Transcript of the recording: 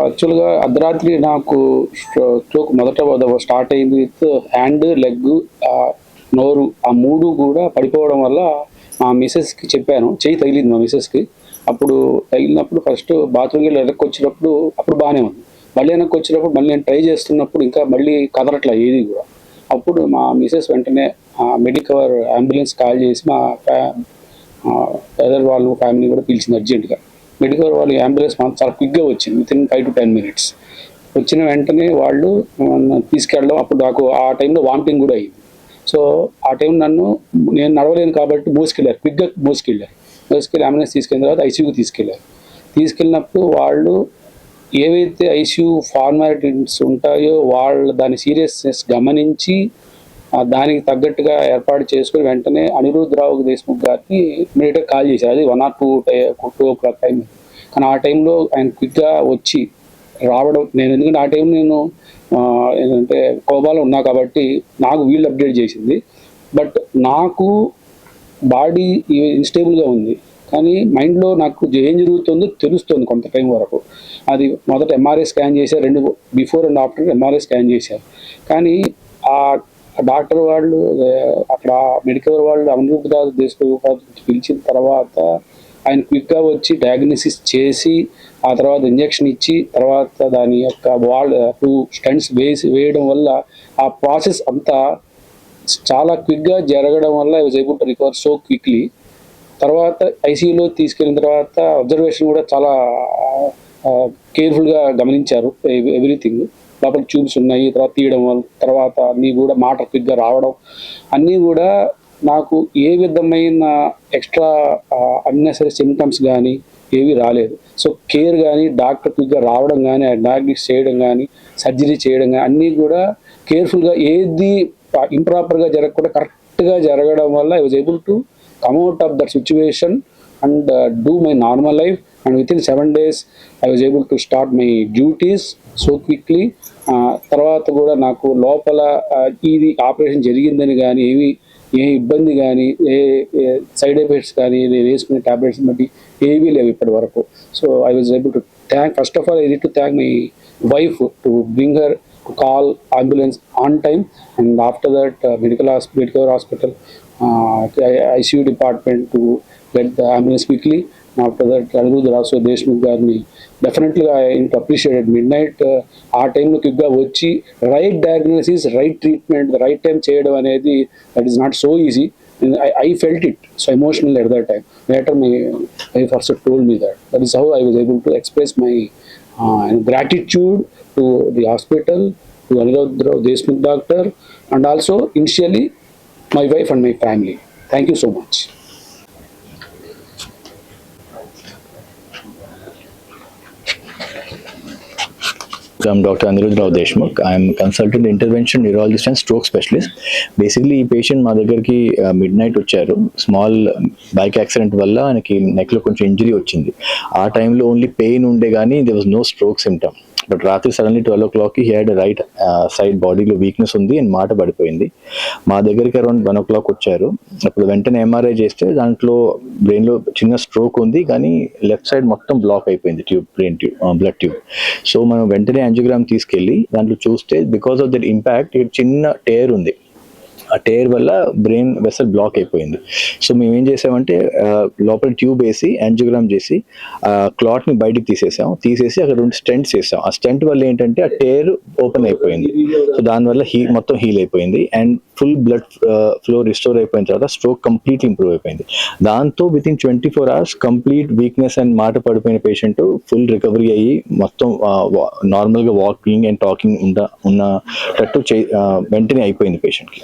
యాక్చువల్గా అర్ధరాత్రి నాకు స్ట్రోక్ మొదట స్టార్ట్ అయింది విత్ హ్యాండ్, లెగ్, నోరు, ఆ మూడు కూడా పడిపోవడం వల్ల మా మిసెస్కి చెప్పాను. చెయ్యి తగిలింది మా మిసెస్కి. అప్పుడు తగిలినప్పుడు ఫస్ట్ బాత్రూమ్కి వెళ్ళి వెనక్కి వచ్చినప్పుడు అప్పుడు బాగానే ఉంది. మళ్ళీ వెనక్కి వచ్చినప్పుడు మళ్ళీ నేను ట్రై చేస్తున్నప్పుడు ఇంకా మళ్ళీ కదలట్లా ఏది కూడా. అప్పుడు మా మిసెస్ వెంటనే మెడికవర్ అంబులెన్స్ కాల్ చేసి మా బ్రదర్ వాళ్ళు ఫ్యామిలీ కూడా పిలిచింది అర్జెంటుగా. మెడికవర్ వాళ్ళు అంబులెన్స్ చాలా క్విక్గా వచ్చింది, వితిన్ 5 to 10 minutes. వచ్చిన వెంటనే వాళ్ళు తీసుకెళ్ళడం. అప్పుడు నాకు ఆ టైంలో వామిటింగ్ కూడా అయింది. సో ఆ టైం నేను నడవలేను కాబట్టి మోసుకెళ్ళారు, క్విక్గా మోసుకెళ్ళి అంబులెన్స్ తీసుకెళ్ళిన తర్వాత ఐసీయూకి తీసుకెళ్ళారు. తీసుకెళ్ళినప్పుడు వాళ్ళు ఏవైతే ఐసీయూ ఫార్మాలిటీస్ ఉంటాయో వాళ్ళు దాని సీరియస్నెస్ గమనించి దానికి తగ్గట్టుగా ఏర్పాటు చేసుకుని వెంటనే అనిరుద్ రావు దేశ్ముఖ్ గారికి ఇమీడియట్గా కాల్ చేశారు. అది 1 or 2 o'clock టైం. కానీ ఆ టైంలో ఆయన క్విక్గా వచ్చి రావడం, ఎందుకంటే ఆ టైం నేను ఏంటంటే కోబాలో ఉన్నా కాబట్టి నాకు వీళ్ళు అప్డేట్ చేసింది. బట్ నాకు బాడీ ఇన్స్టేబుల్గా ఉంది, కానీ మైండ్లో నాకు ఏం జరుగుతుందో తెలుస్తుంది కొంత టైం వరకు. అది మొదట ఎంఆర్ఐ స్కాన్ చేశారు, 2 before and after MRI scan చేశారు. కానీ ఆ డాక్టర్ వాళ్ళు అక్కడ మెడికల్ వాళ్ళు అనిరుద్ రావు దేశ్ముఖ్ పిలిచిన తర్వాత ఆయన క్విక్గా వచ్చి డయాగ్నోసిస్ చేసి ఆ తర్వాత ఇంజెక్షన్ ఇచ్చి తర్వాత దాని యొక్క 2 స్టంట్స్ వేయడం వల్ల ఆ ప్రాసెస్ అంతా చాలా క్విక్గా జరగడం వల్ల I was able to recover so quickly. తర్వాత ఐసీయూలో తీసుకెళ్ళిన తర్వాత అబ్జర్వేషన్ కూడా చాలా కేర్ఫుల్గా గమనించారు ఎవ్రీథింగ్. లోపల ట్యూబ్స్ ఉన్నాయి, తర్వాత తీయడం వల్ల తర్వాత అన్నీ కూడా మాట క్విక్గా రావడం అన్నీ కూడా నాకు ఏ విధమైన ఎక్స్ట్రా అన్నెసరీ సిమ్టమ్స్ కానీ ఏవి రాలేదు. సో కేర్ కానీ డాక్టర్ క్విక్గా రావడం కానీ డయాగ్నోస్ చేయడం కానీ సర్జరీ చేయడం కానీ అన్నీ కూడా కేర్ఫుల్గా, ఏది ఇంప్రాపర్గా జరగకుండా కరెక్ట్గా జరగడం వల్ల I was able to come out of that situation and do my normal life. And within 7 days I was able to start my duties so quickly. తర్వాత కూడా నాకు లోపల ఇది ఆపరేషన్ జరిగిందని కానీ ఏ ఇబ్బంది కానీ ఏ సైడ్ ఎఫెక్ట్స్ కానీ నేను వేసుకునే టాబ్లెట్స్ బట్టి ఏవీ లేవు ఇప్పటి వరకు. So I was able to first of all I need to thank my wife to bring her to call ambulance on time. And after that medical hospital ICU department to get the ambulance quickly. After that Anirudh Rasu Deshmukh గారిని డెఫినెట్లీగా I appreciated. Midnight ఆ టైంలో క్విక్గా వచ్చి right diagnosis, right treatment, right time చేయడం అనేది that is not so easy. I felt it so emotional at that time. Later my wife also told me that is how I was able to express my gratitude to the hospital, to Anirudh Ravu Deshmukh doctor, and also initially my wife and my family. Thank you so much. I'm Dr. Anirudh Ravu Deshmukh. I'm consultant intervention neurologist and stroke specialist. Basically ఈ patient మా దగ్గరికి midnight వచ్చారు. Small bike accident వల్ల ఆయనకి నెక్లో కొంచెం injury వచ్చింది. ఆ టైంలో ఓన్లీ పెయిన్ ఉండే కానీ there was no stroke symptom. But రాత్రి సడన్లీ 12 o'clockకి హీ హ్యాడ్ రైట్ సైడ్ బాడీలో వీక్నెస్ ఉంది అండ్ మాట పడిపోయింది. మా దగ్గరికి అరౌండ్ 1 o'clock వచ్చారు. అప్పుడు వెంటనే ఎంఆర్ఐ చేస్తే దాంట్లో బ్రెయిన్లో చిన్న స్ట్రోక్ ఉంది, కానీ లెఫ్ట్ సైడ్ మొత్తం బ్లాక్ అయిపోయింది బ్లడ్ ట్యూబ్. సో మనం వెంటనే యాంజియోగ్రామ్ తీసుకెళ్ళి దాంట్లో చూస్తే బికాస్ ఆఫ్ దట్ ఇంపాక్ట్ చిన్న టేర్ ఉంది. ఆ టేర్ వల్ల బ్రెయిన్ వెసల్ బ్లాక్ అయిపోయింది. సో మేము ఏం చేసామంటే లోపల ట్యూబ్ వేసి యాంజియోగ్రామ్ చేసి క్లాట్ని బయటికి తీసేసి అక్కడ 2 స్టెంట్స్ వేసాం. ఆ స్టెంట్ వల్ల ఏంటంటే ఆ టేర్ ఓపెన్ అయిపోయింది. సో దానివల్ల మొత్తం హీల్ అయిపోయింది and full blood flow restore అయిపోయిన తర్వాత స్ట్రోక్ కంప్లీట్ ఇంప్రూవ్ అయిపోయింది. దాంతో within 24 hours complete weakness and మాట పడిపోయిన పేషెంట్ ఫుల్ రికవరీ అయ్యి మొత్తం నార్మల్గా వాకింగ్ అండ్ టాకింగ్ ఉన్నట్టు వెంటనే అయిపోయింది పేషెంట్కి.